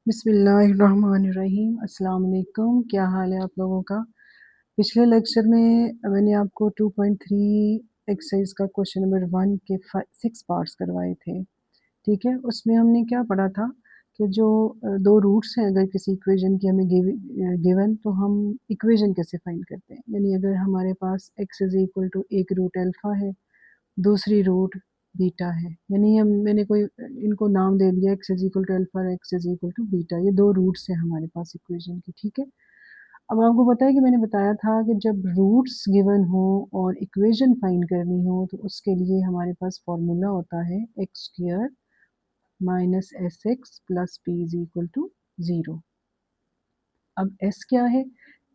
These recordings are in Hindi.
बिस्मिल्लाहिर्रहमानिर्रहीम। अस्सलाम वालेकुम। क्या हाल है आप लोगों का? पिछले लेक्चर में मैंने आपको 2.3 एक्सरसाइज का क्वेश्चन नंबर 1 के 6 पार्ट्स करवाए थे। ठीक है, उसमें हमने क्या पढ़ा था कि जो दो रूट्स हैं अगर किसी इक्वेशन की हमें गिवन तो हम इक्वेशन कैसे फाइंड करते हैं। यानी अगर हमारे पास x इज इक्वल टू एक रूट अल्फ़ा है, दूसरी रूट बीटा है, यानी हम मैंने कोई इनको नाम दे दिया x is equal to alpha और x is equal to beta. ये दो रूट्स हैं हमारे पास इक्वेशन की। ठीक है, अब आपको पता है कि मैंने बताया था कि जब रूट्स गिवन हो और इक्वेशन फाइंड करनी हो तो उसके लिए हमारे पास फॉर्मूला होता है x square minus S x plus P is equal to 0। अब s क्या है?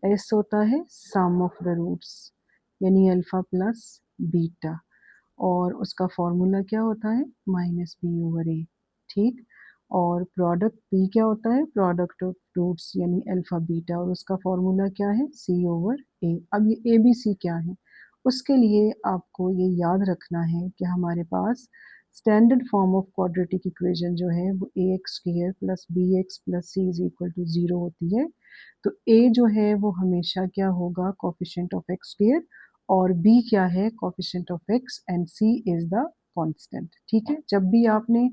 s होता है सम ऑफ द रूट्स, यानी अल्फा प्लस बीटा, और उसका फॉर्मूला क्या होता है? Minus b over a. ठीक, और प्रोडक्ट पी क्या होता है? प्रोडक्ट ऑफ रूट्स यानी अल्फा बीटा, और उसका फॉर्मूला क्या है? C over a. अब ये ए बी सी क्या है? उसके लिए आपको ये याद रखना है कि हमारे पास standard form of quadratic equation जो है वो A X square plus B X plus C is equal to 0 होती है। तो ए जो है वो हमेशा क्या होगा? कोफिशिएंट ऑफ एक्स स्क्वायर, और b क्या है? Coefficient of x, and c is the constant. ठीक है, जब भी आपने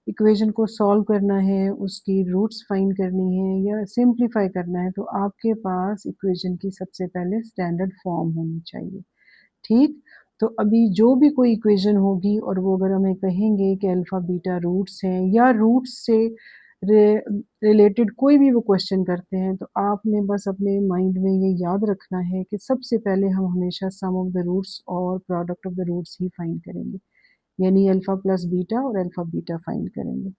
इक्वेशन को सॉल्व करना है, उसकी रूट्स फाइंड करनी है या सिंप्लीफाई करना है, तो आपके पास इक्वेशन की सबसे पहले स्टैंडर्ड फॉर्म होनी चाहिए। ठीक, तो अभी जो भी कोई इक्वेशन होगी और वो अगर हमें कहेंगे कि अल्फा बीटा रूट्स हैं या रूट्स से रिलेटेड कोई भी वो क्वेश्चन करते हैं, तो आपने बस अपने माइंड में ये याद रखना है कि सबसे पहले हम हमेशा सम ऑफ द रूट्स और प्रोडक्ट ऑफ द रूट्स ही फाइंड करेंगे, यानी अल्फा प्लस बीटा और अल्फा बीटा फाइंड करेंगे।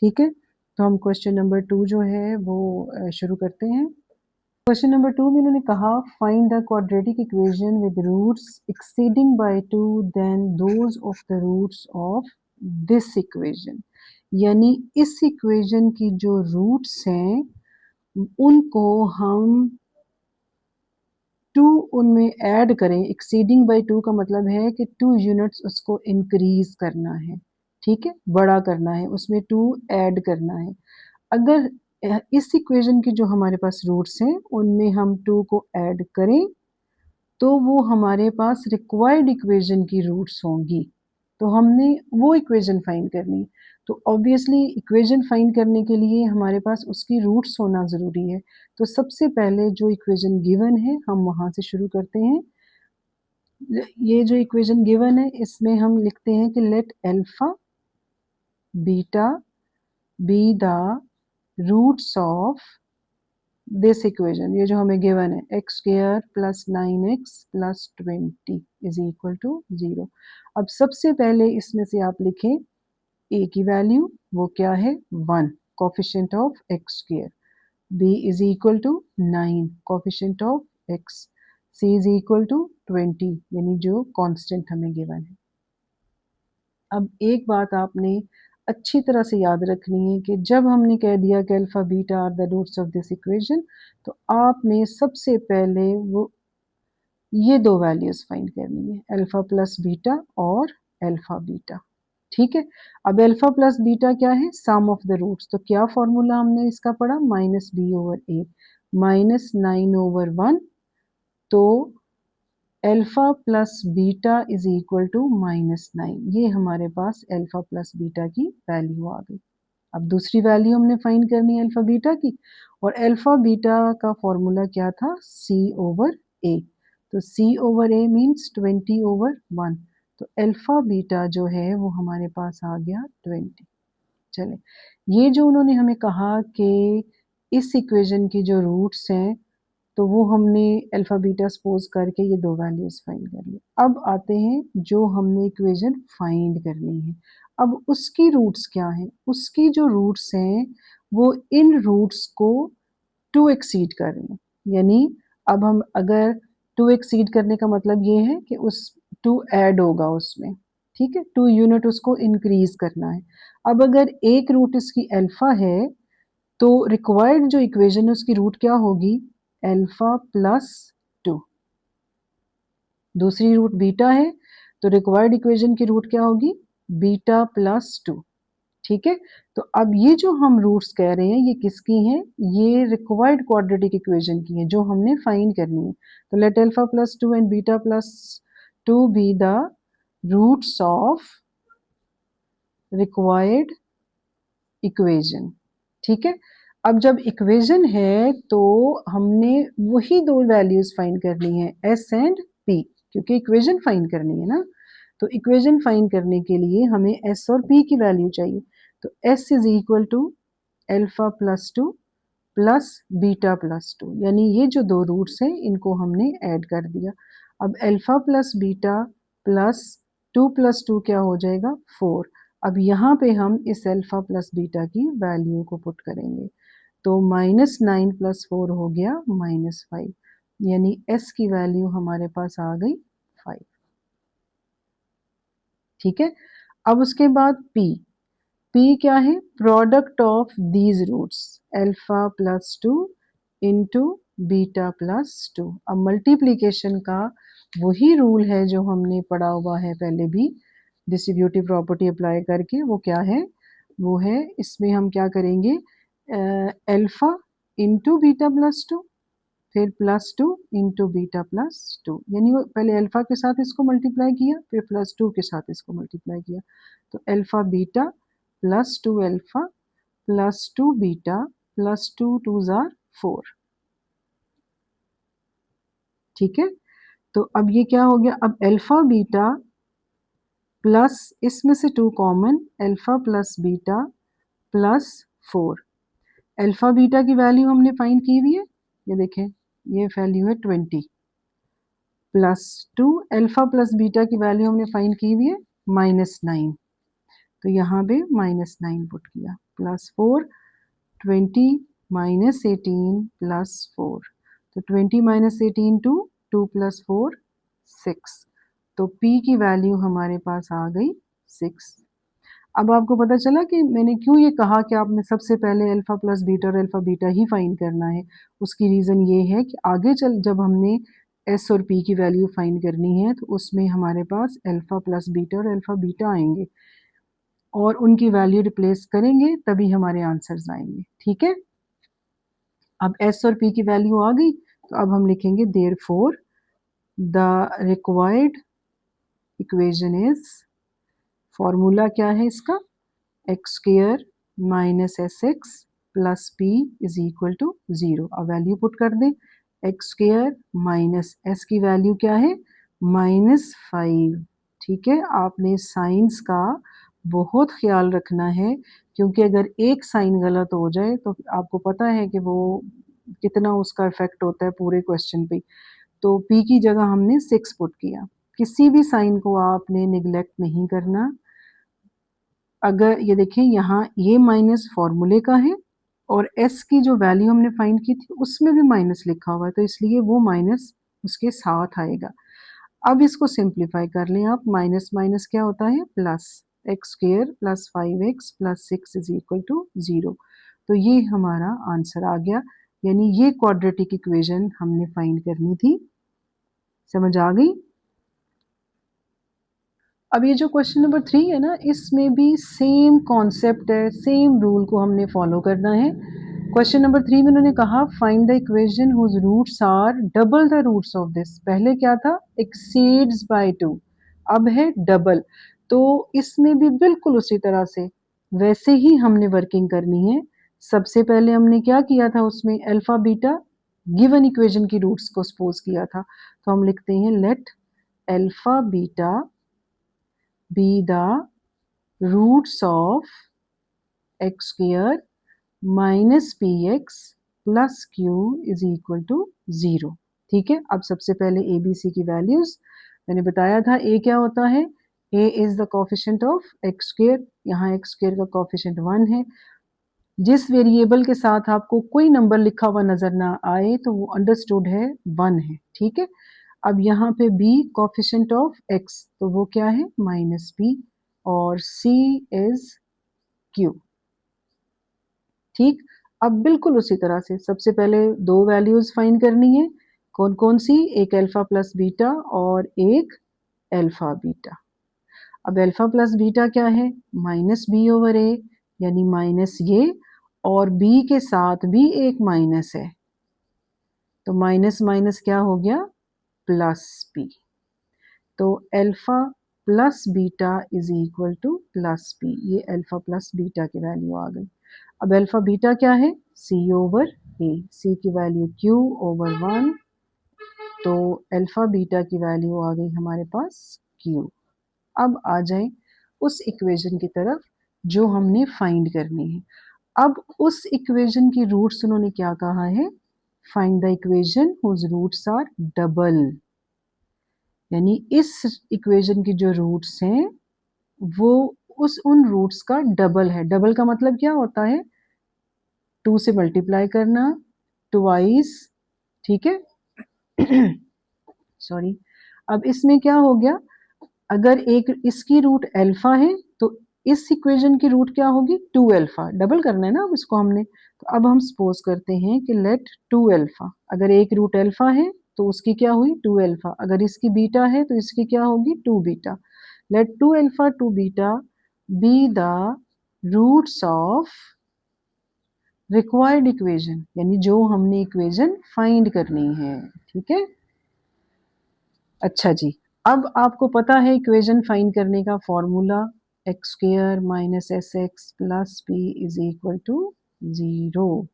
ठीक है, तो हम क्वेश्चन नंबर 2 जो है वो शुरू करते हैं। क्वेश्चन नंबर 2 में उन्होंने कहा find the quadratic equation with roots exceeding by 2 then those of the roots of this equation. यानी इस इक्वेशन की जो रूट्स हैं उनको हम 2 उनमें ऐड करें। एक्सीडिंग बाय 2 का मतलब है कि 2 यूनिट्स उसको इंक्रीज करना है। ठीक है, बड़ा करना है, उसमें 2 ऐड करना है। अगर इस इक्वेशन की जो हमारे पास रूट्स हैं उनमें हम 2 को ऐड करें तो वो हमारे पास रिक्वायर्ड इक्वेशन की रूट्स होंगी। तो हमने वो इक्वेशन फाइंड करनी है। तो ऑब्वियसली इक्वेशन फाइंड करने के लिए हमारे पास उसकी रूट्स होना ज़रूरी है। तो सबसे पहले जो इक्वेशन गिवन है हम वहाँ से शुरू करते हैं। ये जो इक्वेशन गिवन है इसमें हम लिखते हैं कि let alpha beta be the roots of this equation. ये जो हमें गिवन है x square plus 9x plus 20 is equal to 0। अब सबसे पहले इसमें से आप लिखें a की वैल्यू, वो क्या है? 1, coefficient of x square. b is equal to 9, coefficient of x। c is equal to 20, यानी जो कांस्टेंट हमें गिवन है। अब एक बात आपने अच्छी तरह से याद रखनी है कि जब हमने कह दिया कि alpha beta are the roots of this equation, तो आपने सबसे पहले वो ये दो वैल्यूज फाइंड करनी है, अल्फा प्लस बीटा और अल्फा बीटा। ठीक है, अब अल्फा प्लस बीटा क्या है? Sum of the roots. तो क्या फॉर्मूला हमने इसका पढ़ा? Minus b over a, minus 9 over 1। तो alpha plus beta is equal to -9। ये हमारे पास अल्फा प्लस बीटा की वैल्यू आ गई। अब दूसरी वैल्यू हमने फाइंड करनी है अल्फा बीटा की, और अल्फा बीटा का फॉर्मूला क्या था? सी ओवर ए। तो सी ओवर ए मीन्स 20 ओवर 1। तो अल्फा बीटा जो है वो हमारे पास आ गया 20। चले, ये जो उन्होंने हमें कहा कि इस इक्वेशन की जो रूट्स हैं, तो वो हमने अल्फा बीटा सपोज करके ये दो वैल्यूज फाइंड कर ली। अब आते हैं जो हमने इक्वेशन फाइंड करनी है। अब उसकी रूट्स क्या हैं? उसकी जो रूट्स हैं वो इन रूट्स को 2 एक्सीड कर रही हैं। यानी अब हम अगर 2 एक्सीड करने का मतलब ये है कि उस 2 ऐड होगा उसमें। ठीक है, 2 यूनिट उसको इंक्रीज करना है। अब अगर एक रूट इसकी अल्फा है तो रिक्वायर्ड जो इक्वेशन है उसकी रूट क्या होगी? Alpha plus 2। दूसरी रूट बीटा है तो रिक्वायर्ड इक्वेशन की रूट क्या होगी? Beta plus 2। ठीक है। तो अब ये जो हम रूट्स कह रहे हैं ये किसकी हैं, ये रिक्वायर्ड क्वाड्रेटिक इक्वेशन की हैं जो हमने फाइंड करनी है। तो let alpha plus 2 and beta plus 2 be the roots of required equation. ठीक है। अब जब इक्वेशन है तो हमने वही दो वैल्यूज फाइंड करनी है, एस एंड पी, क्योंकि इक्वेशन फाइंड करनी है ना। तो इक्वेशन फाइंड करने के लिए हमें एस और पी की वैल्यू चाहिए। तो s is equal to alpha plus 2 plus beta plus 2, यानी ये जो दो रूट्स हैं इनको हमने ऐड कर दिया। अब alpha plus beta plus 2 plus 2 क्या हो जाएगा, 4। अब यहाँ पे हम इस अल्फा प्लस बीटा की वैल्यू को पुट करेंगे, तो -9 प्लस 4 हो गया -5, यानी s की वैल्यू हमारे पास आ गई 5। ठीक है। अब उसके बाद p क्या है, product of these roots, alpha plus 2 into beta plus 2। अब मल्टीप्लीकेशन का वही रूल है जो हमने पढ़ा हुआ है पहले भी, डिस्ट्रीब्यूटिव प्रॉपर्टी अप्लाई करके। वो क्या है, वो है इसमें हम क्या करेंगे, अल्फा इंटू बीटा प्लस 2 फिर प्लस 2 इंटू बीटा प्लस 2, यानी वो पहले अल्फा के साथ इसको मल्टीप्लाई किया फिर प्लस 2 के साथ इसको मल्टीप्लाई किया। तो alpha beta plus 2 alpha plus 2 beta plus 2 2 jar 4। ठीक है। तो अब ये क्या हो गया, अब अल्फा बीटा प्लस इसमें से 2 common, alpha plus beta plus 4। Alpha beta की वैल्यू हमने फाइंड की हुई है, ये देखें ये वैल्यू है 20 प्लस 2, अल्फा प्लस बीटा की वैल्यू हमने फाइंड की हुई है -9, तो यहाँ पे -9 पुट किया, प्लस 4 20 -18 प्लस 4, तो 20 -18 2 प्लस 4 6, तो p की वैल्यू हमारे पास आ गई 6। अब आपको पता चला कि मैंने क्यों ये कहा कि आपने सबसे पहले अल्फा प्लस बीटा और अल्फा बीटा ही फाइंड करना है। उसकी रीज़न ये है कि आगे चल जब हमने एस और पी की वैल्यू फाइंड करनी है तो उसमें हमारे पास अल्फा प्लस बीटा और अल्फा बीटा आएंगे और उनकी वैल्यू रिप्लेस करेंगे तभी हमारे आंसर्स आएंगे। ठीक है। अब एस और पी की वैल्यू आ गई, तो अब हम लिखेंगे therefore the required equation is, formula क्या है इसका, x square minus S x plus P is equal to 0। अब वैल्यू पुट कर दें, एक्स स्क्वायर माइनस एस की वैल्यू क्या है -5। ठीक है। आपने साइंस का बहुत ख्याल रखना है, क्योंकि अगर एक साइन गलत हो जाए तो आपको पता है कि वो कितना उसका इफेक्ट होता है पूरे क्वेश्चन पे। तो p की जगह हमने 6 पुट किया। किसी भी साइन को आपने निगलेक्ट नहीं करना। अगर ये देखिए यहाँ ये माइनस फॉर्मूले का है और s की जो वैल्यू हमने फाइंड की थी उसमें भी माइनस लिखा हुआ है, तो इसलिए वो माइनस उसके साथ आएगा। अब इसको सिंप्लीफाई कर लें आप, माइनस माइनस क्या होता है plus, x square plus 5x plus 6 is equal to 0। तो ये हमारा आंसर आ गया, यानी ये क्वाड्रेटिक इक्वेशन हमने फाइंड करनी थी। समझ आ गई। अब ये जो क्वेश्चन नंबर 3 है ना, इसमें भी सेम कॉन्सेप्ट है, सेम रूल को हमने फॉलो करना है। क्वेश्चन नंबर 3 में उन्होंने कहा find the equation whose roots are double the roots of this. पहले क्या था, एक्सीड्स बाय 2, अब है डबल। तो इसमें भी बिल्कुल उसी तरह से वैसे ही हमने वर्किंग करनी है। सबसे पहले हमने क्या किया था, उसमें अल्फा बीटा गिवन इक्वेशन की रूट्स को सपोज किया था, तो हम लिखते हैं late alpha beta be the roots of x square minus px plus q is equal to 0। ठीक है। अब सबसे पहले ए बी सी की वैल्यूज मैंने बताया था, a क्या होता है, a is the coefficient of x square, यहाँ एक्स स्क्वेयर का कोफिशिएंट 1 है। जिस वेरिएबल के साथ आपको कोई नंबर लिखा हुआ नजर ना आए तो वो अंडरस्टूड है 1 है। ठीक है। अब यहाँ पे b कोफिशिएंट ऑफ x, तो वो क्या है -b, और c इज q। ठीक। अब बिल्कुल उसी तरह से सबसे पहले दो वैल्यूज फाइंड करनी है, कौन कौन सी, एक अल्फा प्लस बीटा और एक अल्फा बीटा। अब अल्फा प्लस बीटा क्या है, माइनस बी ओवर ए, यानी माइनस ये, और बी के साथ भी एक माइनस है, तो माइनस माइनस क्या हो गया, प्लस बी। तो alpha plus beta is equal to plus b, ये अल्फा प्लस बीटा की वैल्यू आ गई। अब अल्फा बीटा क्या है, सी ओवर ए, सी की वैल्यू क्यू ओवर 1, तो अल्फा बीटा की वैल्यू आ गई हमारे पास क्यू। अब आ जाए उस इक्वेशन की तरफ जो हमने फाइंड करनी है। अब उस इक्वेशन की रूट्स उन्होंने क्या कहा है, find the equation whose roots are double, यानी इस इक्वेशन की जो रूट्स हैं वो उन रूट्स का डबल है। डबल का मतलब क्या होता है, 2 से मल्टीप्लाई करना, ट्वाइस, ठीक है। सॉरी। अब इसमें क्या हो गया, अगर एक इसकी रूट अल्फा है तो इस इक्वेशन की रूट क्या होगी, 2 अल्फा, डबल करना है ना अब इसको हमने। तो अब हम सपोज करते हैं कि लेट 2 अल्फा, अगर एक रूट अल्फा है तो उसकी क्या हुई 2 अल्फा, अगर इसकी बीटा है तो इसकी क्या होगी 2 beta. Let 2 alpha 2 beta be the roots of required equation, यानी जो हमने इक्वेशन फाइंड करनी है, ठीक है। अच्छा जी, अब आपको पता है इक्वेशन फाइंड करने का formula, x square minus S x plus P is equal to 0।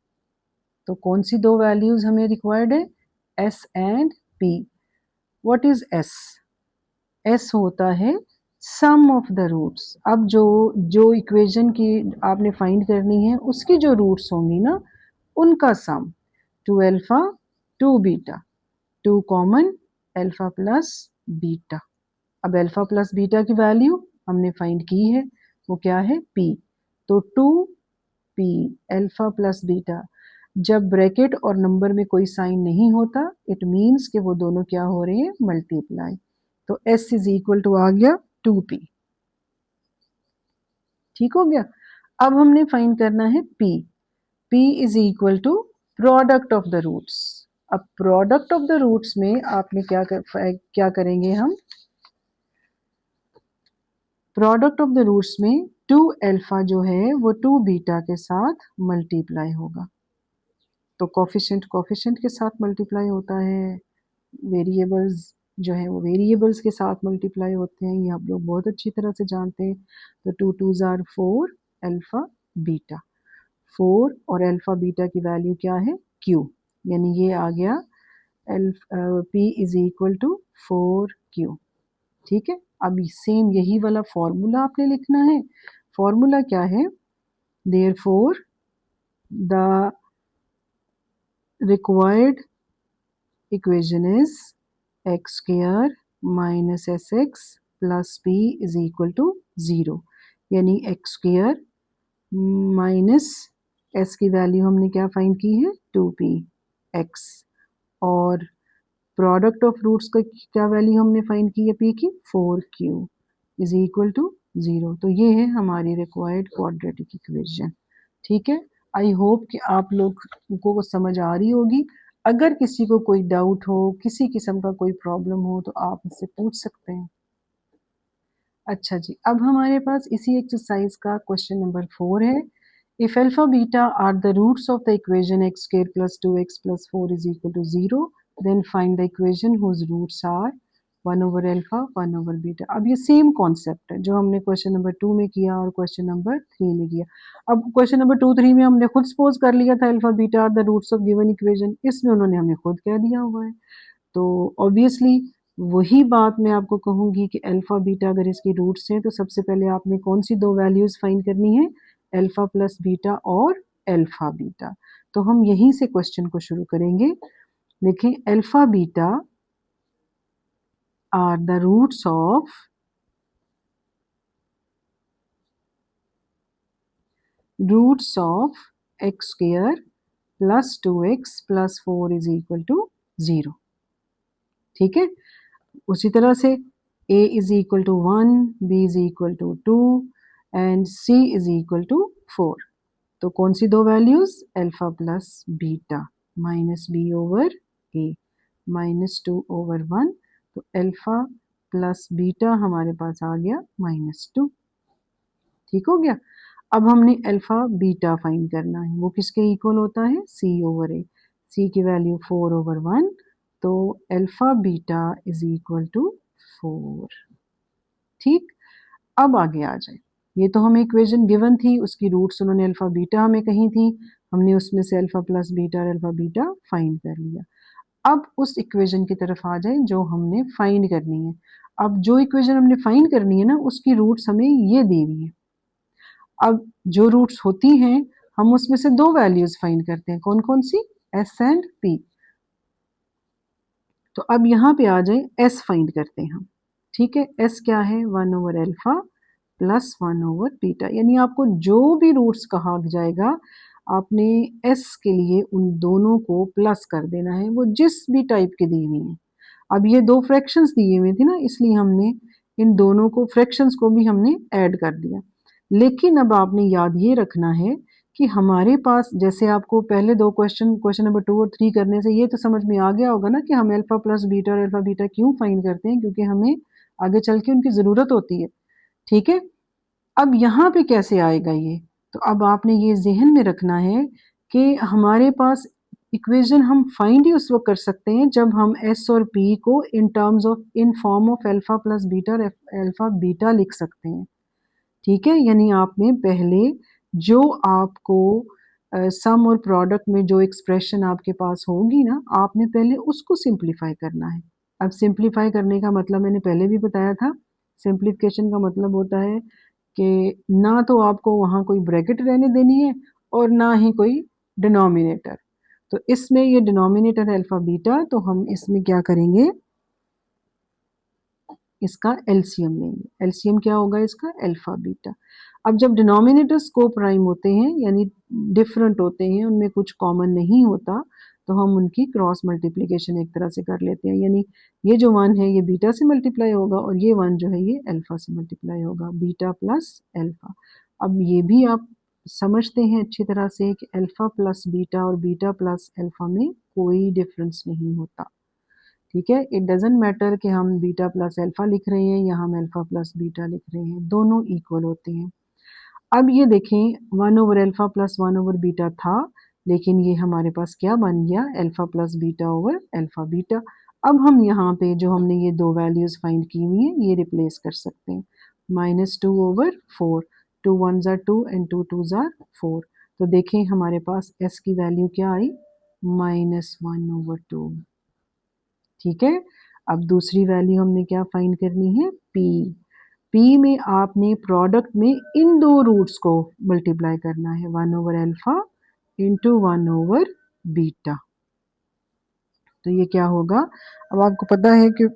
तो कौन सी दो वैल्यूज हमें रिक्वायर्ड है, s and p. What is s, s होता है सम ऑफ द रूट्स। अब जो जो इक्वेशन की आपने फाइंड करनी है उसकी जो रूट्स होंगी ना उनका सम, 2 alpha 2 beta, 2 common alpha plus beta. अब अल्फा प्लस बीटा की वैल्यू हमने फाइंड की है, वो क्या है पी। तो 2p अल्फा प्लस बीटा, जब ब्रैकेट और नंबर में कोई साइन नहीं होता इट मीन्स कि वो दोनों क्या हो रहे हैं, मल्टीप्लाई। तो s इज इक्वल टू आ गया 2p, ठीक हो गया। अब हमने फाइंड करना है p, p is equal to product of the roots. अब प्रोडक्ट ऑफ द रूट्स में आपने क्या करेंगे हम, प्रोडक्ट ऑफ द रूट्स में 2 अल्फा जो है वो 2 बीटा के साथ मल्टीप्लाई होगा। तो कोफिशिएंट कोफिशिएंट के साथ मल्टीप्लाई होता है, वेरिएबल्स जो है वो वेरिएबल्स के साथ मल्टीप्लाई होते हैं, ये आप लोग बहुत अच्छी तरह से जानते हैं। तो 2 2s आर 4 अल्फा बीटा, 4 और अल्फा बीटा की वैल्यू क्या है क्यू, यानी ये आ गया P is equal to 4q, ठीक है। अब सेम यही वाला फॉर्मूला आपने लिखना है। फॉर्मूला क्या है, therefore the required equation is x square minus S x plus P is equal to 0, यानी एक्स स्क्वायर माइनस एस की वैल्यू हमने क्या फाइंड की है 2p एक्स, और प्रोडक्ट ऑफ रूट्स का क्या वैल्यू हमने फाइंड की है p की 4q इज इक्वल टू 0। तो ये है हमारी रिक्वायर्ड क्वाड्रेटिक इक्वेशन, ठीक है। आई होप कि आप लोगों को समझ आ रही होगी। अगर किसी को कोई डाउट हो, किसी किस्म का कोई प्रॉब्लम हो तो आप मुझसे पूछ सकते हैं। अच्छा जी, अब हमारे पास इसी एक्सरसाइज का क्वेश्चन नंबर 4 है। If alpha beta are the roots of the equation x square plus 2x plus 4 is equal to 0, then find the equation whose roots are 1 over alpha 1 over beta. अब ये सेम कॉन्सेप्ट है जो हमने क्वेश्चन नंबर 2 में किया और क्वेश्चन नंबर 3 में किया। अब क्वेश्चन नंबर 2 3 में हमने खुद सपोज कर लिया था alpha beta are the roots of given equation, इसमें उन्होंने हमें खुद कह दिया हुआ है। तो ऑब्वियसली वही बात मैं आपको कहूँगी कि अल्फ़ा बीटा अगर इसकी रूट्स हैं तो सबसे पहले आपने कौन सी दो वैल्यूज़ फाइंड करनी है, अल्फ़ा प्लस बीटा और अल्फ़ा बीटा। तो हम यहीं से क्वेश्चन को शुरू करेंगे। देखें, alpha beta are the roots of x square plus 2x plus 4 is equal to 0, ठीक है। उसी तरह से a is equal to 1, b is equal to 2 and c is equal to 4। तो कौन सी दो values, alpha plus beta, minus b over a minus 2 over 1। तो अल्फा प्लस बीटा हमारे पास आ गया -2। ठीक हो गया। अब हमने अल्फा बीटा फाइंड करना है, वो किसके इक्वल होता है, C/A। C की वैल्यू 4/1, तो alpha beta is equal to 4। ठीक, अब आगे आ जाए। ये तो हमें इक्वेशन गिवन थी, उसकी रूट्स उन्होंने अल्फा बीटा हमें कही थी, हमने उसमें से अल्फा प्लस बीटा और अल्फा बीटा फाइंड कर लिया। अब उस इक्वेशन की तरफ आ जाए जो हमने फाइंड करनी है। अब जो इक्वेशन हमने फाइंड करनी है ना, उसकी रूट्स हमें ये दी हुई है। अब जो रूट्स होती हैं, हम उसमें से दो वैल्यूज फाइंड करते हैं, कौन कौन सी, एस एंड पी। तो अब यहाँ पे आ जाए, एस फाइंड करते हैं हम। ठीक है, एस क्या है, 1/अल्फा प्लस 1/बीटा, यानी आपको जो भी रूट्स कहा जाएगा आपने एस के लिए उन दोनों को प्लस कर देना है, वो जिस भी टाइप के दी हुई हैं। अब ये दो फ्रैक्शंस दिए हुए थे ना, इसलिए हमने इन दोनों को, फ्रैक्शंस को भी हमने ऐड कर दिया। लेकिन अब आपने याद ये रखना है कि हमारे पास, जैसे आपको पहले दो क्वेश्चन नंबर 2 और 3 करने से ये तो समझ में आ गया होगा ना कि हम अल्फा प्लस बीटा और अल्फा बीटा क्यों फाइंड करते हैं, क्योंकि हमें आगे चल के उनकी ज़रूरत होती है। ठीक है, अब यहाँ पे कैसे आएगा ये, तो अब आपने ये जहन में रखना है कि हमारे पास इक्वेशन हम फाइंड ही उस वक्त कर सकते हैं जब हम एस और पी को in terms of, in form of alpha plus beta और अल्फा बीटा लिख सकते हैं। ठीक है, यानी आपने पहले जो आपको सम और प्रोडक्ट में जो एक्सप्रेशन आपके पास होगी ना, आपने पहले उसको सिंप्लीफाई करना है। अब सिंप्लीफाई करने का मतलब मैंने पहले भी बताया था, सिंप्लीफिकेशन का मतलब होता है कि ना तो आपको वहाँ कोई ब्रैकेट रहने देनी है और ना ही कोई डिनोमिनेटर। तो इसमें ये डिनोमिनेटर है अल्फा बीटा, तो हम इसमें क्या करेंगे, इसका एलसीएम लेंगे। एलसीएम क्या होगा इसका, अल्फा बीटा। अब जब डिनोमिनेटर्स को प्राइम होते हैं, यानी डिफरेंट होते हैं, उनमें कुछ कॉमन नहीं होता, तो हम उनकी क्रॉस मल्टीप्लिकेशन एक तरह से कर लेते हैं, यानी ये जो 1 है ये बीटा से मल्टीप्लाई होगा और ये 1 जो है ये अल्फा से मल्टीप्लाई होगा, बीटा प्लस अल्फा। अब ये भी आप समझते हैं अच्छी तरह से कि अल्फा प्लस बीटा और बीटा प्लस अल्फा में कोई डिफरेंस नहीं होता। ठीक है, इट डजेंट मैटर कि हम बीटा प्लस अल्फा लिख रहे हैं या हम अल्फा प्लस बीटा लिख रहे हैं, दोनों इक्वल होते हैं। अब ये देखें, 1/अल्फा प्लस 1/बीटा था, लेकिन ये हमारे पास क्या बन गया, alpha plus beta over alpha beta. अब हम यहाँ पे जो हमने ये दो वैल्यूज फाइंड की हुई हैं, ये रिप्लेस कर सकते हैं, -2/4, 2 1s are 2 and 2 2s are 4। तो देखें हमारे पास s की वैल्यू क्या आई, -1/2। ठीक है, अब दूसरी वैल्यू हमने क्या फाइंड करनी है, p। p में आपने प्रोडक्ट में इन दो रूट्स को मल्टीप्लाई करना है, 1/अल्फा इंटू 1/बीटा। तो ये क्या होगा, अब आपको पता है कि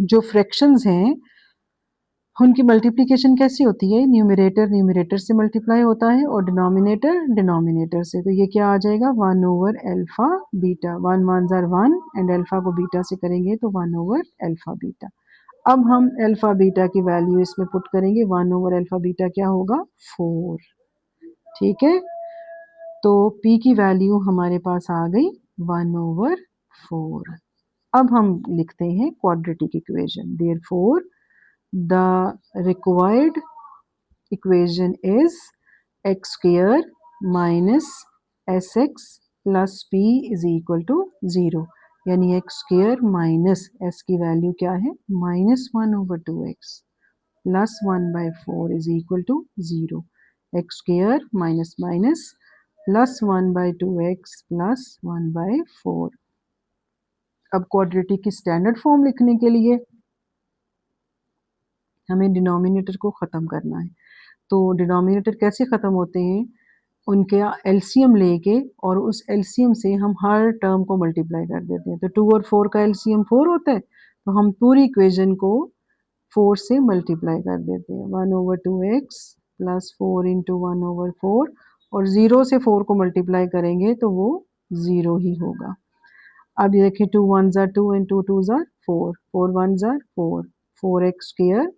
जो फ्रैक्शंस हैं उनकी मल्टीप्लिकेशन कैसी होती है, न्यूमरेटर न्यूमरेटर से मल्टीप्लाई होता है और डिनोमिनेटर डिनोमिनेटर से। तो ये क्या आ जाएगा, 1/अल्फा beta, 1 1s are 1 and alpha को बीटा से करेंगे तो 1/अल्फा बीटा। अब हम अल्फा बीटा की वैल्यू इसमें पुट करेंगे, 1/अल्फा बीटा क्या होगा, 4। ठीक है, तो p की वैल्यू हमारे पास आ गई 1/4। अब हम लिखते हैं quadratic equation, therefore the required equation is x square minus sx plus p is equal to 0, यानी x square माइनस s की वैल्यू क्या है, -1/2x plus 1/4 is equal to 0। x square minus minus plus 1/2x plus 1/4। अब क्वाड्रेटिक की स्टैंडर्ड फॉर्म लिखने के लिए हमें डिनोमिनेटर को ख़त्म करना है। तो डिनोमिनेटर कैसे ख़त्म होते हैं, उनके एलसीएम लेके और उस एलसीएम से हम हर टर्म को मल्टीप्लाई कर देते हैं। तो 2 और 4 का एलसीएम 4 होता है, तो हम पूरी इक्वेशन को 4 से मल्टीप्लाई कर देते हैं, 1/2x प्लस 4 इंटू 1/4, और 0 से 4 को मल्टीप्लाई करेंगे तो वो 0 ही होगा। अब ये देखिए, 2 1s are 2 and 2 2s are 4, 4 1s are 4, 4x square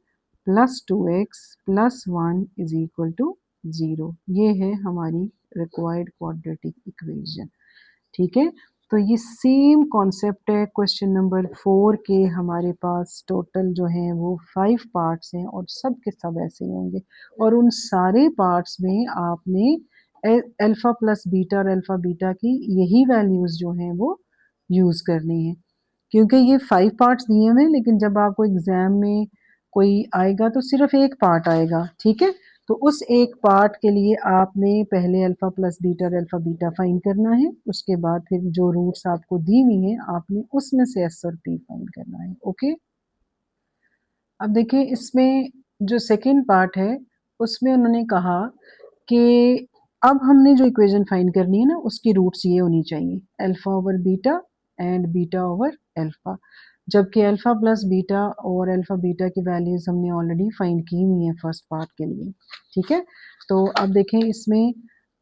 plus 2x plus 1 is equal to 0। ये है हमारी रिक्वायर्ड क्वाड्रेटिक इक्वेशन। ठीक है, तो ये सेम कॉन्सेप्ट है क्वेश्चन नंबर 4 के। हमारे पास टोटल जो हैं वो 5 पार्ट्स हैं और सब के सब ऐसे ही होंगे, और उन सारे पार्ट्स में आपने अल्फा प्लस बीटा और अल्फा बीटा की यही वैल्यूज जो हैं वो यूज करनी है। क्योंकि ये 5 पार्ट्स दिए हुए हैं, लेकिन जब आपको एग्जाम में कोई आएगा तो सिर्फ एक पार्ट आएगा, ठीक है। तो उस एक पार्ट के लिए आपने पहले अल्फा प्लस बीटा और अल्फा बीटा फाइंड करना है, उसके बाद फिर जो रूट्स आपको दी हुई हैं आपने उसमें से एस और पी फाइंड करना है। ओके, अब देखिए इसमें जो सेकेंड पार्ट है उसमें उन्होंने कहा कि अब हमने जो इक्वेशन फाइंड करनी है ना उसकी रूट्स ये होनी चाहिए, alpha over beta and beta over alpha, जबकि अल्फा प्लस बीटा और अल्फा बीटा की वैल्यूज हमने ऑलरेडी फाइंड की हुई हैं फर्स्ट पार्ट के लिए, ठीक है। तो अब देखें इसमें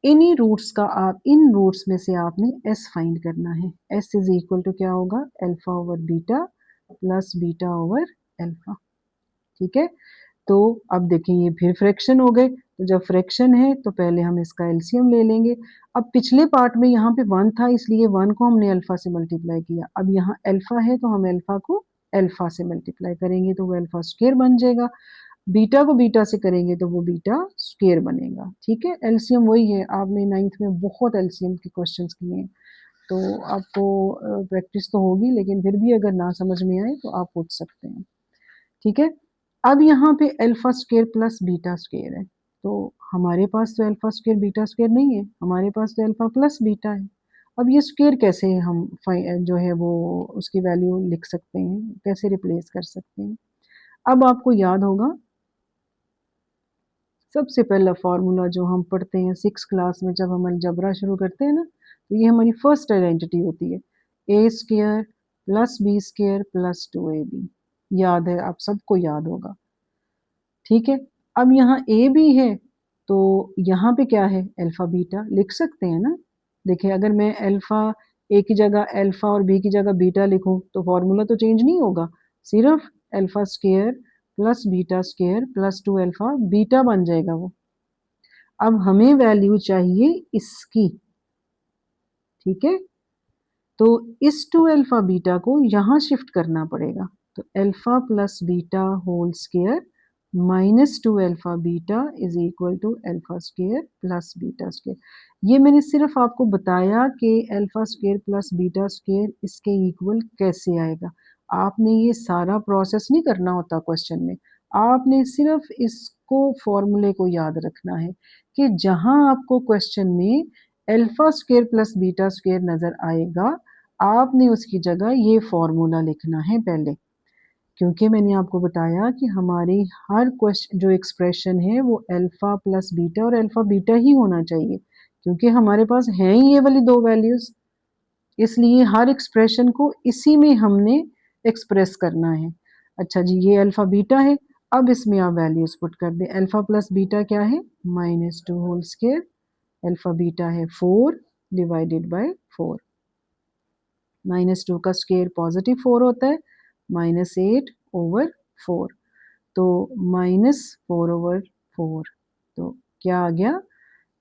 इन्हीं रूट्स का आप इन रूट्स में से आपने एस फाइंड करना है। एस इज इक्वल टू क्या होगा, alpha over beta plus beta over alpha, ठीक है। तो अब देखें ये फिर फ्रैक्शन हो गए, तो जब फ्रैक्शन है तो पहले हम इसका एलसीएम ले लेंगे। अब पिछले पार्ट में यहाँ पे 1 था इसलिए 1 को हमने अल्फा से मल्टीप्लाई किया, अब यहाँ अल्फा है तो हम अल्फा को अल्फा से मल्टीप्लाई करेंगे तो वो अल्फा स्क्वायर बन जाएगा, बीटा को बीटा से करेंगे तो वो बीटा स्क्वायर बनेगा, ठीक है। एलसीएम वही है, आपने 9th में बहुत एलसीएम के क्वेश्चंस किए हैं, तो आपको प्रैक्टिस तो होगी, लेकिन फिर भी अगर ना समझ में आए तो आप पूछ सकते हैं, ठीक है। अब यहाँ पे alpha square plus beta square है, तो हमारे पास तो अल्फा स्क्वायर बीटा स्क्वायर नहीं है, हमारे पास तो अल्फा प्लस बीटा है। अब ये स्क्वायर कैसे हम जो है वो उसकी वैल्यू लिख सकते हैं, कैसे रिप्लेस कर सकते हैं। अब आपको याद होगा सबसे पहला फार्मूला जो हम पढ़ते हैं 6 क्लास में जब हम अलजबरा शुरू करते हैं ना, तो ये हमारी फर्स्ट आइडेंटिटी होती है, A square plus B square plus 2ab। याद है, आप सबको याद होगा, ठीक है। अब यहाँ ए भी है तो यहाँ पे क्या है, अल्फा बीटा लिख सकते हैं ना। देखिए अगर मैं अल्फा ए की जगह अल्फा और बी की जगह बीटा लिखूं तो फॉर्मूला तो चेंज नहीं होगा, सिर्फ alpha square plus beta square plus 2 alpha beta बन जाएगा वो। अब हमें वैल्यू चाहिए इसकी, ठीक है। तो इस 2 अल्फा बीटा को यहाँ शिफ्ट करना पड़ेगा, तो alpha plus beta whole square minus 2 alpha beta is equal to alpha square plus beta square. ये मैंने सिर्फ आपको बताया कि alpha square plus beta square इसके इक्वल कैसे आएगा। आपने ये सारा प्रोसेस नहीं करना होता क्वेश्चन में, आपने सिर्फ इसको फॉर्मूले को याद रखना है कि जहां आपको क्वेश्चन में alpha square plus beta square नजर आएगा आपने उसकी जगह ये फॉर्मूला लिखना है पहले, क्योंकि मैंने आपको बताया कि हमारी हर क्वेश्चन जो एक्सप्रेशन है वो अल्फा प्लस बीटा और अल्फा बीटा ही होना चाहिए, क्योंकि हमारे पास हैं ही ये वाली दो वैल्यूज, इसलिए हर एक्सप्रेशन को इसी में हमने एक्सप्रेस करना है। अच्छा जी, ये अल्फा बीटा है, अब इसमें आप वैल्यूज पुट कर दें। अल्फा प्लस बीटा क्या है, -2 होल स्क्वायर, अल्फा बीटा है 4 डिवाइडेड बाय 4, -2 का स्क्वायर पॉजिटिव 4 होता है, -8 ओवर 4, तो -4 ओवर 4, तो क्या आ गया,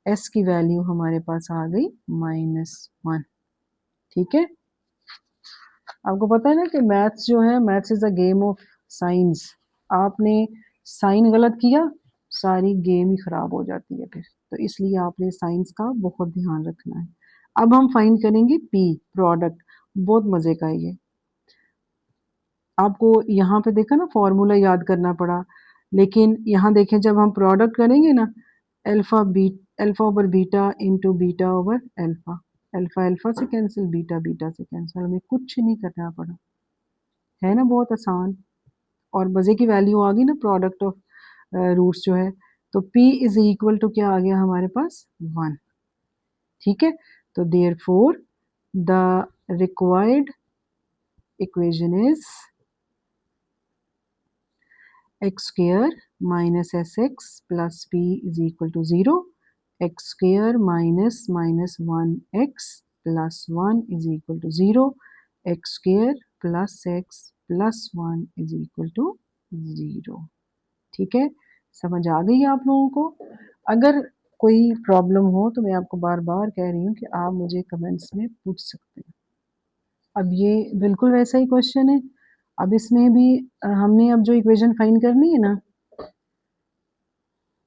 s की वैल्यू हमारे पास आ गई -1, ठीक है। आपको पता है ना कि मैथ्स जो है, maths is a game of science, आपने साइन गलत किया सारी गेम ही खराब हो जाती है फिर, तो इसलिए आपने साइंस का बहुत ध्यान रखना है। अब हम फाइंड करेंगे पी प्रोडक्ट, बहुत मजे का है ये। आपको यहाँ पे देखा ना फॉर्मूला याद करना पड़ा, लेकिन यहाँ देखें जब हम प्रोडक्ट करेंगे ना, alpha over beta into beta over alpha, alpha alpha से कैंसिल, बीटा बीटा से कैंसिल, हमें कुछ नहीं करना पड़ा, है ना बहुत आसान। और मजे की वैल्यू आ गई ना प्रोडक्ट ऑफ रूट्स जो है, तो p इज इक्वल टू क्या आ गया हमारे पास 1, ठीक है। तो therefore the required equation is x square minus sx plus p is equal to 0, x square minus 1x plus 1 is equal to 0, x square plus x plus 1 is equal to 0, ठीक है। समझ आ गई आप लोगों को। अगर कोई प्रॉब्लम हो तो मैं आपको बार बार कह रही हूँ कि आप मुझे कमेंट्स में पूछ सकते हैं। अब ये बिल्कुल वैसा ही क्वेश्चन है। अब इसमें भी हमने अब जो इक्वेशन फाइंड करनी है ना,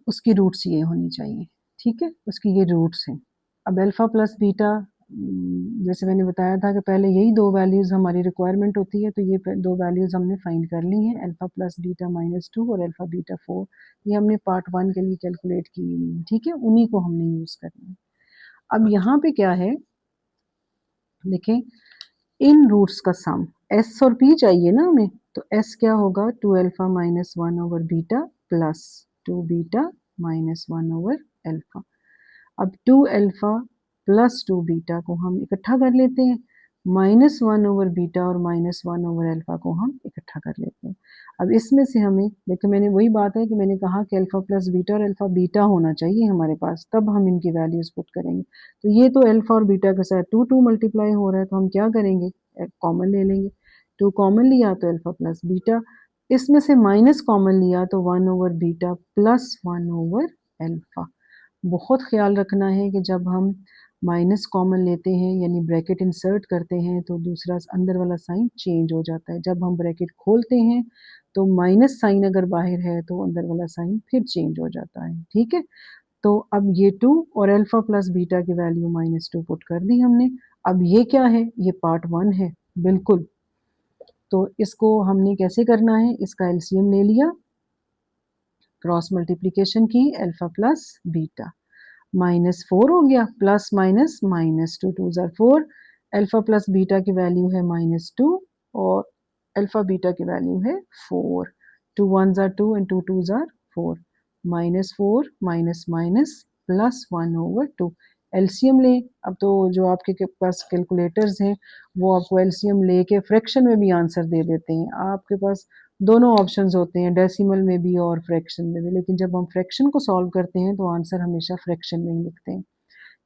उसकी रूट्स ये होनी चाहिए, ठीक है, उसकी ये रूट्स हैं। अब अल्फ़ा प्लस बीटा, जैसे मैंने बताया था कि पहले यही दो वैल्यूज़ हमारी रिक्वायरमेंट होती है, तो ये दो वैल्यूज़ हमने फाइंड कर ली हैं, अल्फ़ा प्लस बीटा -2 और अल्फ़ा बीटा 4। ये हमने पार्ट 1 के लिए कैलकुलेट की हुई है, ठीक है, उन्हीं को हमने यूज़ करना है। अब यहाँ पे क्या है, देखें, इन रूट्स का सम एस और पी चाहिए ना हमें, तो एस क्या होगा, 2 alpha minus 1 over beta plus 2 beta minus 1 over alpha. अब 2 अल्फ़ा प्लस 2 बीटा को हम इकट्ठा कर लेते हैं, माइनस 1 ओवर बीटा और माइनस 1 ओवर अल्फ़ा को हम इकट्ठा कर लेते हैं। अब इसमें से हमें, देखो मैंने वही बात है कि मैंने कहा कि अल्फ़ा प्लस बीटा और अल्फ़ा बीटा होना चाहिए हमारे पास, तब हम इनकी वैल्यूज़ पुट करेंगे। तो ये तो अल्फ़ा और बीटा के साथ 2 मल्टीप्लाई हो रहा है, तो हम क्या करेंगे, कॉमन ले लेंगे। 2 कॉमन लिया तो अल्फ़ा प्लस बीटा, इसमें से माइनस कॉमन लिया तो 1 over beta plus 1 over alpha. बहुत ख्याल रखना है कि जब हम माइनस कॉमन लेते हैं यानी ब्रैकेट इंसर्ट करते हैं तो दूसरा अंदर वाला साइन चेंज हो जाता है। जब हम ब्रैकेट खोलते हैं तो माइनस साइन अगर बाहर है तो अंदर वाला साइन फिर चेंज हो जाता है, ठीक है। तो अब ये 2 और अल्फ़ा प्लस बीटा की वैल्यू -2 पुट कर दी हमने। अब ये क्या है, ये पार्ट 1 है, बिल्कुल। तो इसको हमने कैसे करना है, इसका एलसीएम ले लिया, क्रॉस मल्टीप्लिकेशन की, अल्फ़ा प्लस बीटा, -4 हो गया, प्लस माइनस -2, 2 ज़ार 4, अल्फ़ा प्लस बीटा की वैल्यू है -2 और अल्फ़ा बीटा की वैल्यू है 4, 2 1 ज़ार 2 एंड 2 2 ज़ार 4, -4 minus minus plus 1 over 2। LCM लें, अब तो जो आपके पास कैलकुलेटर्स हैं वो आपको एलसीएम लेके फ्रैक्शन में भी आंसर दे देते हैं। आपके पास दोनों ऑप्शंस होते हैं, डेसिमल में भी और फ्रैक्शन में भी, लेकिन जब हम फ्रैक्शन को सॉल्व करते हैं तो आंसर हमेशा फ्रैक्शन में ही लिखते हैं,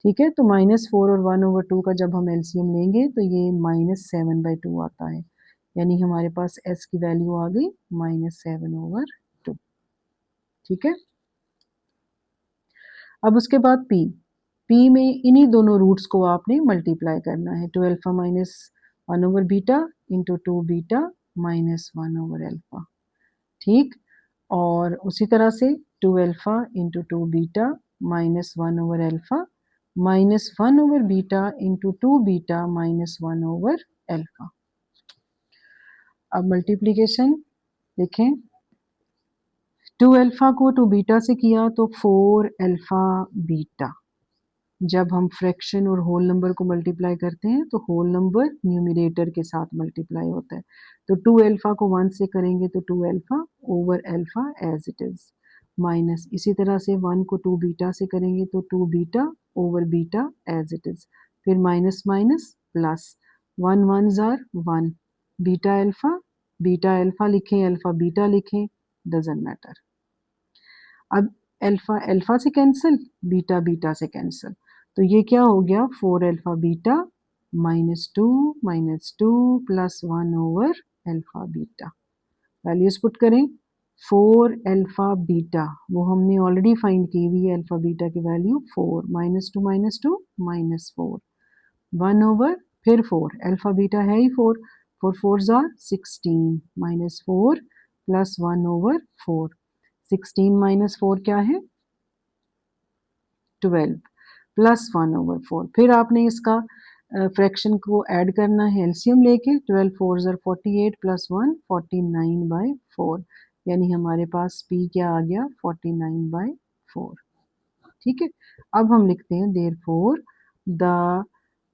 ठीक है। तो -4 और 1 ओवर 2 का जब हम एलसीएम लेंगे तो ये -7/2 आता है, यानी हमारे पास एस की वैल्यू आ गई -7 ओवर 2, ठीक है। अब उसके बाद पी में इन्हीं दोनों रूट्स को आपने मल्टीप्लाई करना है, 2 alpha minus 1 over beta into 2 beta minus 1 over alpha, ठीक। और उसी तरह से 2 alpha into 2 beta minus 1 over alpha minus 1 over beta into 2 beta minus 1 over alpha. अब मल्टीप्लिकेशन देखें, 2 अल्फ़ा को 2 बीटा से किया तो 4 अल्फ़ा बीटा, जब हम फ्रैक्शन और होल नंबर को मल्टीप्लाई करते हैं तो होल नंबर न्यूमरेटर के साथ मल्टीप्लाई होता है। तो 2 अल्फ़ा को 1 से करेंगे तो 2 alpha over alpha as it is, minus इसी तरह से 1 को 2 बीटा से करेंगे तो 2 beta over beta as it is, फिर माइनस माइनस प्लस, 1 1 ज़ार 1, बीटा अल्फ़ा लिखें अल्फ़ा बीटा लिखें, डज़न्ट मैटर। अब अल्फ़ा अल्फ़ा से कैंसिल, बीटा बीटा से कैंसिल, तो ये क्या हो गया, 4 alpha beta -2 plus 1 over alpha beta. Values put करें, 4 अल्फ़ा बीटा वो हमने ऑलरेडी फाइंड की हुई है, अल्फ़ा बीटा की वैल्यू 4, -2 -4, 1 ओवर फिर 4, अल्फ़ा बीटा है ही 4, 4 4 ज़ार 16, -4 प्लस 1 ओवर 4, 16 माइनस 4 क्या है, 12 प्लस 1 ओवर 4, फिर आपने इसका फ्रैक्शन को ऐड करना है एलसीएम लेके, 12 4 ज़र 48 प्लस 1 49/4, यानी हमारे पास पी क्या आ गया, 49/4, ठीक है। अब हम लिखते हैं therefore the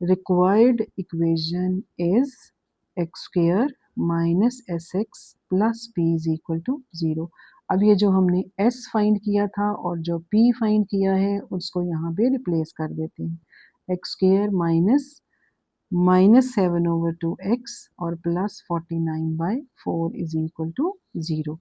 required equation is x square minus S x plus P is equal to 0। अब ये जो हमने s फाइंड किया था और जो p फाइंड किया है उसको यहाँ पे रिप्लेस कर देते हैं, एक्स स्क्वायर -7 ओवर 2x और plus 49/4 is equal to 0।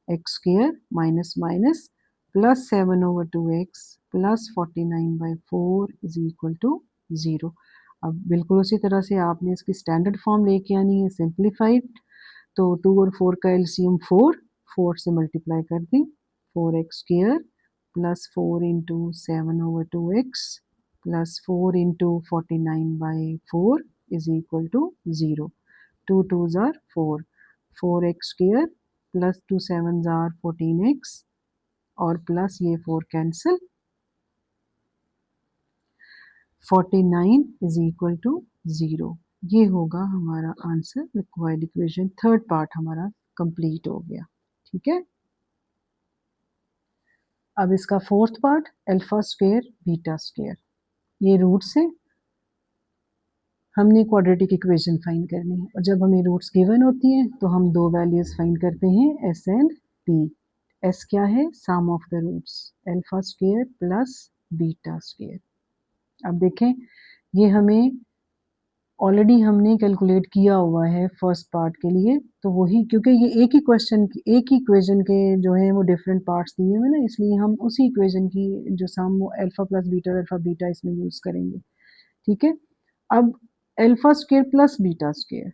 X square minus minus plus 7 over 2x plus 49/4 is equal to 0। अब बिल्कुल उसी तरह से आपने इसकी स्टैंडर्ड फॉर्म लेके आनी है, सिंप्लीफाइड, तो 2 और 4 का एलसीएम 4 से मल्टीप्लाई कर दी, 4x square plus 4 into 7 over 2x plus 4 into 49/4 is equal to 0। 2 2s are 4, 4x square plus 2 7s are 14x और प्लस ये 4 कैंसिल, 49 इज इक्वल टू 0। ये होगा हमारा answer. Required equation third part हमारा कंप्लीट हो गया। ठीक है, अब इसका fourth part alpha square beta square. ये रूट्स है, हमने क्वाड्रेटिक इक्वेशन फाइंड करनी है और जब हमें रूट्स गिवन होती हैं तो हम दो वैल्यूज फाइंड करते हैं एस एंड पी। एस क्या है? Sum of the roots, alpha square plus beta square. अब देखें, ये हमें ऑलरेडी हमने कैलकुलेट किया हुआ है फर्स्ट पार्ट के लिए, तो वही, क्योंकि ये एक ही क्वेश्चन एक ही इक्वेशन के जो है वो डिफरेंट पार्ट्स दिए हुए ना, इसलिए हम उसी इक्वेशन की जो सम वो alpha plus beta alpha beta इसमें यूज करेंगे। ठीक है, अब alpha square plus beta square,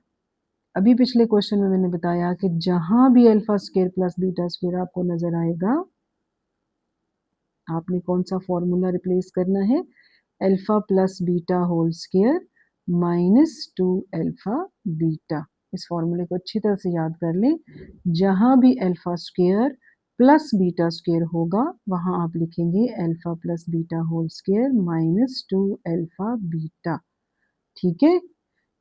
अभी पिछले क्वेश्चन में मैंने बताया कि जहां भी alpha square plus beta square आपको नजर आएगा, आपने कौन सा फॉर्मूला रिप्लेस करना है? Alpha plus beta whole square minus 2 alpha beta. इस फॉर्मूले को अच्छी तरह से याद कर लें। जहां भी alpha square plus beta square होगा वहां आप लिखेंगे alpha plus beta whole square minus 2 alpha beta. ठीक है,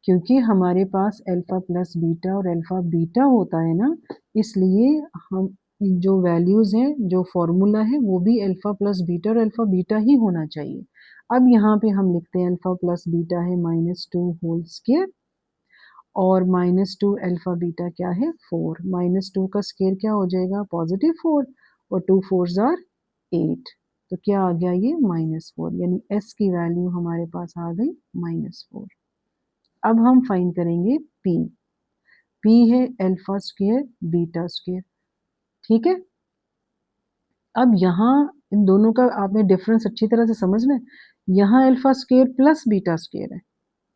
क्योंकि हमारे पास अल्फा प्लस बीटा और अल्फा बीटा होता है ना, इसलिए हम जो वैल्यूज हैं, जो फॉर्मूला है वो भी अल्फा प्लस बीटा और अल्फा बीटा ही होना चाहिए। अब यहाँ पे हम लिखते हैं अल्फा प्लस बीटा है माइनस 2 होल स्क्वायर और माइनस 2 अल्फा बीटा क्या है? 4। माइनस 2 का स्क्वायर क्या हो जाएगा? पॉजिटिव 4 और 2 4s are 8, तो क्या आ गया? ये -4, यानी एस की वैल्यू हमारे पास आ गई -4। अब हम फाइंड करेंगे पी। पी है अल्फा स्क्वायर बीटा स्क्वायर। ठीक है, अब यहाँ इन दोनों का आपने डिफरेंस अच्छी तरह से समझना है। यहाँ alpha square plus beta square है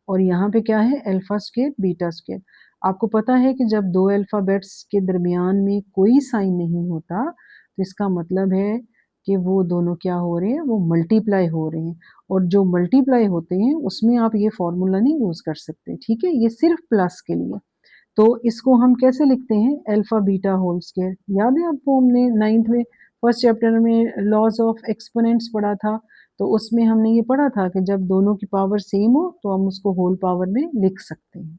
और यहाँ पे क्या है? Alpha square beta square. आपको पता है कि जब दो अल्फाबेट्स के दरमियान में कोई साइन नहीं होता तो इसका मतलब है कि वो दोनों क्या हो रहे हैं? वो मल्टीप्लाई हो रहे हैं, और जो मल्टीप्लाई होते हैं उसमें आप ये फॉर्मूला नहीं यूज कर सकते। ठीक है, ये सिर्फ प्लस के लिए। तो इसको हम कैसे लिखते हैं? Alpha beta whole square. याद है आपको, हमने 9th में फर्स्ट चैप्टर में लॉज ऑफ एक्सपोनेंट्स पढ़ा था, तो उसमें हमने ये पढ़ा था कि जब दोनों की पावर सेम हो तो हम उसको होल पावर में लिख सकते हैं।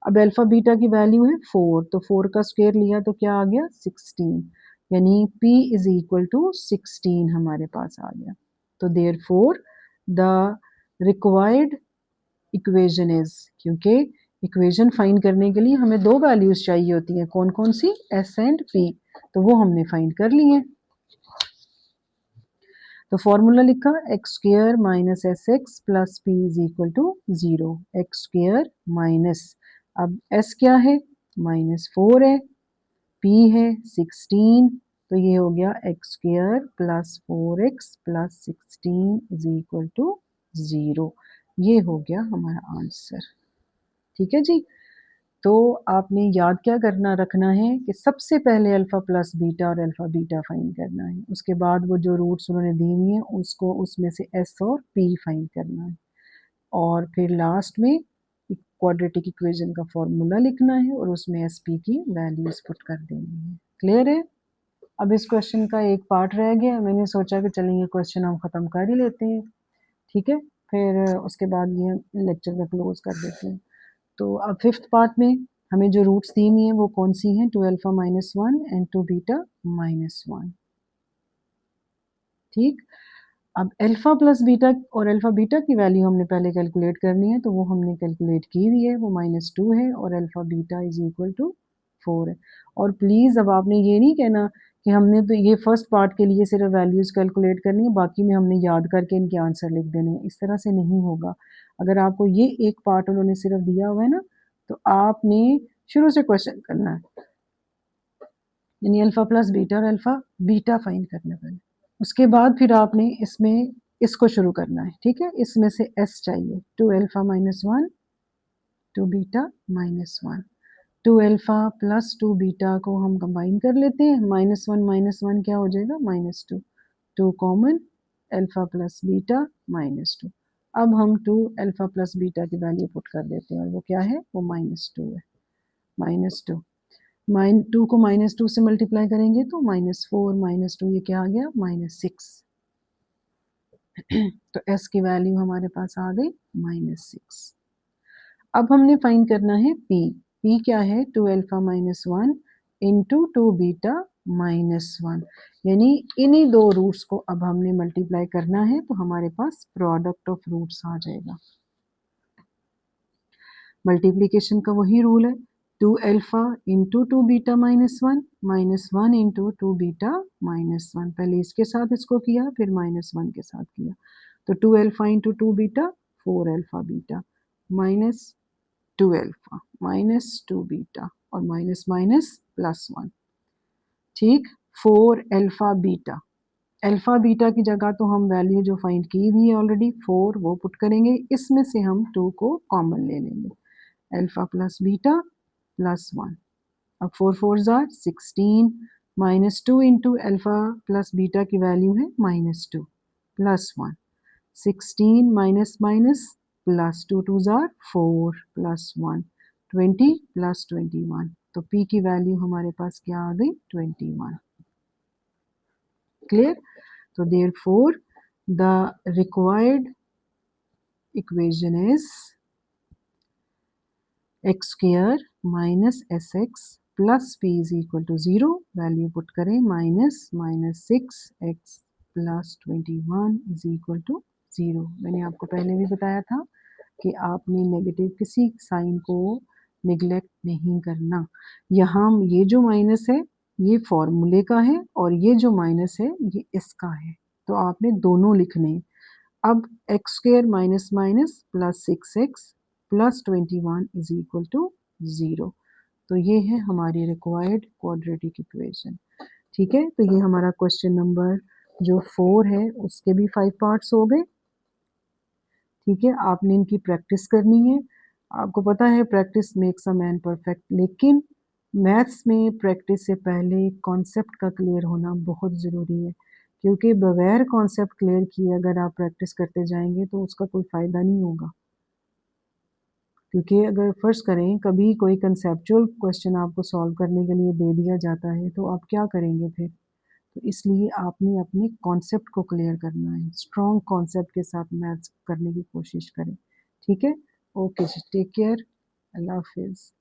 अब अल्फा बीटा की वैल्यू है 4, तो 4 का स्क्वायर लिया तो क्या आ गया? 16, यानी P इज इक्वल टू 16 हमारे पास आ गया। तो therefore the required equation is, क्योंकि इक्वेशन फाइंड करने के लिए हमें दो वैल्यूज चाहिए होती हैं, कौन कौन सी? एस एंड पी, तो वो हमने फाइंड कर ली है। तो फॉर्मूला लिखा x square minus S x plus P is equal to 0। X square minus, अब एस क्या है? -4 है, पी है 16, तो ये हो गया x square plus 4x plus 16 is equal to 0। ये हो गया हमारा आंसर। ठीक है जी, तो आपने याद क्या करना रखना है कि सबसे पहले अल्फा प्लस बीटा और अल्फा बीटा फाइंड करना है, उसके बाद वो जो रूट्स उन्होंने दी हुई हैं उसको उसमें से एस और पी फाइंड करना है, और फिर लास्ट में क्वाड्रेटिक इक्वेशन का फॉर्मूला लिखना है और उसमें एस पी की वैल्यूज पुट कर देनी है। क्लियर है? अब इस क्वेश्चन का एक पार्ट रह गया, मैंने सोचा कि चलेंगे क्वेश्चन हम ख़त्म कर ही लेते हैं। ठीक है, फिर उसके बाद ये लेक्चर का क्लोज कर देते हैं। तो अब फिफ्थ पार्ट में हमें जो रूट्स दी हुई हैं वो कौन सी हैं? 2 अल्फा -1 एंड 2 बीटा -1। ठीक, अब अल्फा प्लस बीटा और अल्फा बीटा की वैल्यू हमने पहले कैलकुलेट करनी है, तो वो हमने कैलकुलेट की हुई है, वो -2 है और alpha beta is equal to 4 है। और प्लीज़ अब आपने ये नहीं कहना कि हमने तो ये फर्स्ट पार्ट के लिए सिर्फ वैल्यूज़ कैलकुलेट करनी है, बाकी में हमने याद करके इनके आंसर लिख देने हैं। इस तरह से नहीं होगा। अगर आपको ये एक पार्ट उन्होंने सिर्फ दिया हुआ है ना, तो आपने शुरू से क्वेश्चन करना है, यानी अल्फा प्लस बीटा और अल्फा बीटा फाइंड करना पहले, उसके बाद फिर आपने इसमें इसको शुरू करना है। ठीक है, इसमें से एस चाहिए, 2 alpha -1 2 beta -1। 2 alpha plus 2 beta को हम कंबाइन कर लेते हैं, -1 क्या हो जाएगा? -2, 2 कॉमन, अल्फा प्लस बीटा -2। अब हम 2 अल्फ़ा प्लस बीटा की वैल्यू पुट कर देते हैं और वो क्या है, वो -2 है, -2 2 को -2 से मल्टीप्लाई करेंगे तो -4 -2 ये क्या आ गया, -6 तो s की वैल्यू हमारे पास आ गई -6। अब हमने फाइंड करना है p क्या है, 2 अल्फ़ा -1 इंटू 2 बीटा -1, यानी इन्हीं दो रूट्स को अब हमने मल्टीप्लाई करना है तो हमारे पास प्रोडक्ट ऑफ रूट्स आ जाएगा। मल्टीप्लिकेशन का वही रूल है, 2 alpha into 2 beta -1 into 2 beta -1, पहले इसके साथ इसको किया फिर -1 के साथ किया, तो 2 alpha into 2 beta 4 alpha beta minus 2 alpha minus 2 beta और माइनस माइनस +1, ठीक। 4 अल्फ़ा बीटा, अल्फ़ा बीटा की जगह तो हम वैल्यू जो फाइंड की हुई है ऑलरेडी 4 वो पुट करेंगे, इसमें से हम 2 को कॉमन ले लेंगे, अल्फ़ा प्लस बीटा +1, अब 4 4 ज़ार 16 -2 इंटू अल्फ़ा प्लस बीटा की वैल्यू है -2 +1, 16 माइनस माइनस प्लस 2 2 ज़ार 4 +1 20 + 21, तो p की वैल्यू हमारे पास क्या आ गई, 21। क्लियर, तो therefore the required equation is x square minus sx plus p is equal to 0, value put करें -6x plus 21 is equal to 0। मैंने आपको पहले भी बताया था कि आपने नेगेटिव किसी साइन को निगलेक्ट नहीं करना। यहाँ ये जो माइनस है ये फॉर्मूले का है और ये जो माइनस है ये इसका है, तो आपने दोनों लिखने। अब x square minus minus plus 6x plus 21 is equal to 0, तो ये है हमारी रिक्वायर्ड क्वाड्रेटिक इक्वेशन। ठीक है, तो ये हमारा क्वेश्चन नंबर जो 4 है उसके भी 5 पार्ट्स हो गए। ठीक है, आपने इनकी प्रैक्टिस करनी है। आपको पता है practice makes a man perfect, लेकिन मैथ्स में प्रैक्टिस से पहले कॉन्सेप्ट का क्लियर होना बहुत ज़रूरी है, क्योंकि बगैर कॉन्सेप्ट क्लियर किए अगर आप प्रैक्टिस करते जाएंगे तो उसका कोई फ़ायदा नहीं होगा। क्योंकि अगर फ़र्ज़ करें कभी कोई कंसेप्चुअल क्वेश्चन आपको सॉल्व करने के लिए दे दिया जाता है तो आप क्या करेंगे फिर? तो इसलिए आपने अपने कॉन्सेप्ट को क्लियर करना है, स्ट्रॉन्ग कॉन्सेप्ट के साथ मैथ्स करने की कोशिश करें। ठीक है, ओके जी, टेक केयर, अल्लाह हाफिज़।